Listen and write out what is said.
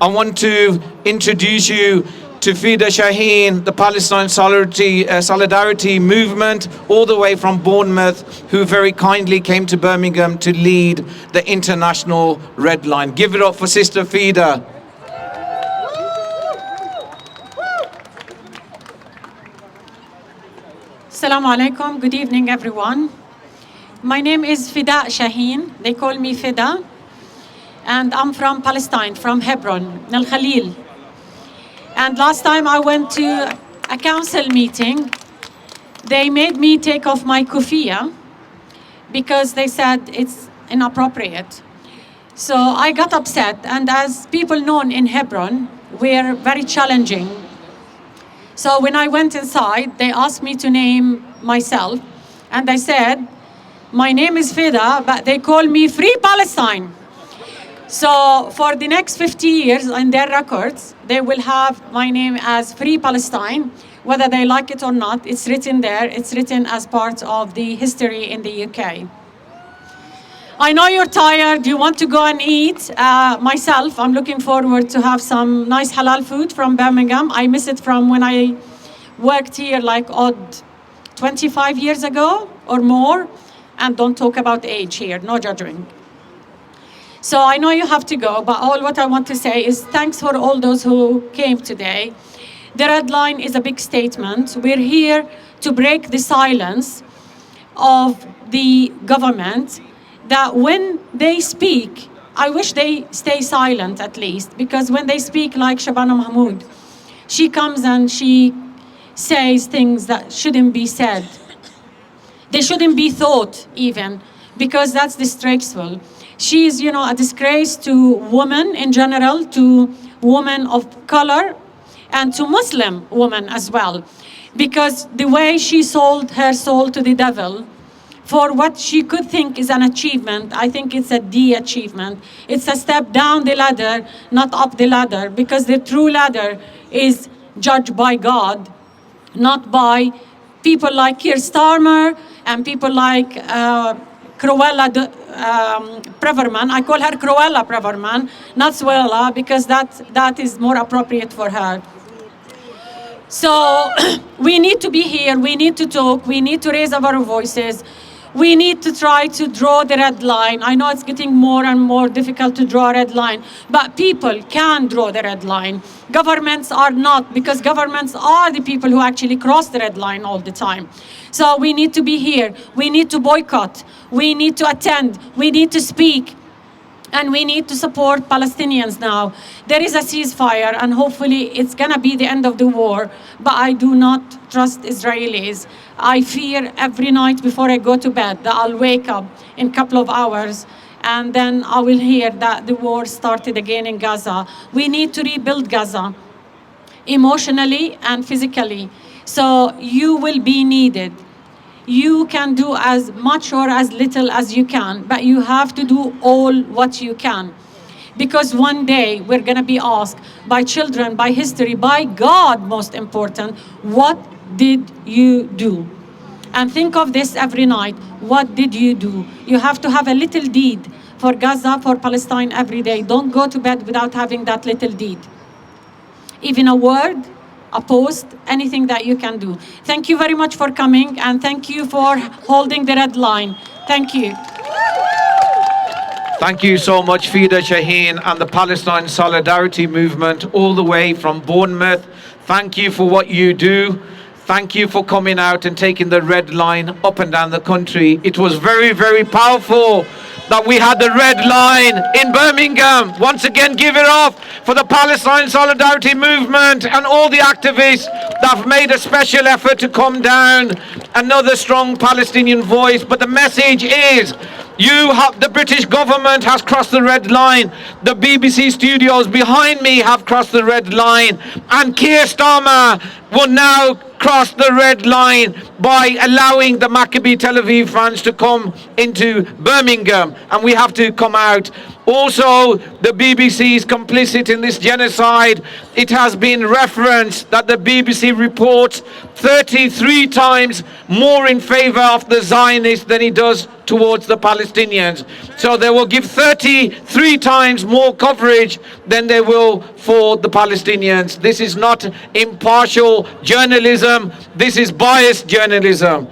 I want to introduce you to Feda Shahin, the Palestine Solidarity Movement, all the way from Bournemouth, who very kindly came to Birmingham to lead the International Red Line. Give it up for Sister Feda. Assalamu alaikum. Good evening, everyone. My name is Feda Shahin. They call me Feda. And I'm from Palestine, from Hebron, Al Khalil. And last time I went to a council meeting, they made me take off my kufiya because they said it's inappropriate. So I got upset. And as people known in Hebron, we're very challenging. So when I went inside, they asked me to name myself. And I said, my name is Feda, but they call me Free Palestine. So for the next 50 years in their records, they will have my name as Free Palestine, whether they like it or not. It's written there. It's written as part of the history in the UK. I know you're tired. You want to go and eat. Myself, I'm looking forward to have some nice halal food from Birmingham. I miss it from when I worked here like 25 years ago or more. And don't talk about age here, no judging. So I know you have to go, but all what I want to say is thanks for all those who came today. The Red Line is a big statement. We're here to break the silence of the government, that when they speak, I wish they stay silent at least, because when they speak like Shabana Mahmoud, she comes and she says things that shouldn't be said. They shouldn't be thought even, because that's disgraceful. She's, a disgrace to women in general, to women of color, and to Muslim women as well. Because the way she sold her soul to the devil for what she could think is an achievement, I think it's a de-achievement. It's a step down the ladder, not up the ladder, because the true ladder is judged by God, not by people like Keir Starmer and people like Cruella Preverman. I call her Cruella Preverman, not Suella, because that is more appropriate for her. So we need to be here, we need to talk, we need to raise our voices. We need to try to draw the red line. I know it's getting more and more difficult to draw a red line, but people can draw the red line. Governments are not, because governments are the people who actually cross the red line all the time. So we need to be here. We need to boycott. We need to attend. We need to speak. And we need to support Palestinians now. There is a ceasefire, and hopefully it's going to be the end of the war. But I do not trust Israelis. I fear every night before I go to bed that I'll wake up in a couple of hours, and then I will hear that the war started again in Gaza. We need to rebuild Gaza emotionally and physically. So you will be needed. You can do as much or as little as you can, but you have to do all what you can. Because one day we're going to be asked by children, by history, by God, most important, what did you do? And think of this every night. What did you do? You have to have a little deed for Gaza, for Palestine every day. Don't go to bed without having that little deed. Even a word, a post, anything that you can do. Thank you very much for coming, and thank you for holding the red line. Thank you. Thank you so much, Feda Shahin and the Palestine Solidarity Movement, all the way from Bournemouth. Thank you for what you do. Thank you for coming out and taking the red line up and down the country. It was very, very powerful that we had the red line in Birmingham. Once again, give it up for the Palestine Solidarity Movement and all the activists that have made a special effort to come down. Another strong Palestinian voice. But the message is, the British government has crossed the red line. The BBC studios behind me have crossed the red line. And Keir Starmer will now cross the red line by allowing the Maccabi Tel Aviv fans to come into Birmingham. And we have to come out Also, the BBC is complicit in this genocide. It has been referenced that the BBC reports 33 times more in favor of the Zionists than it does towards the Palestinians. So they will give 33 times more coverage than they will for the Palestinians. This is not impartial journalism. This is biased journalism.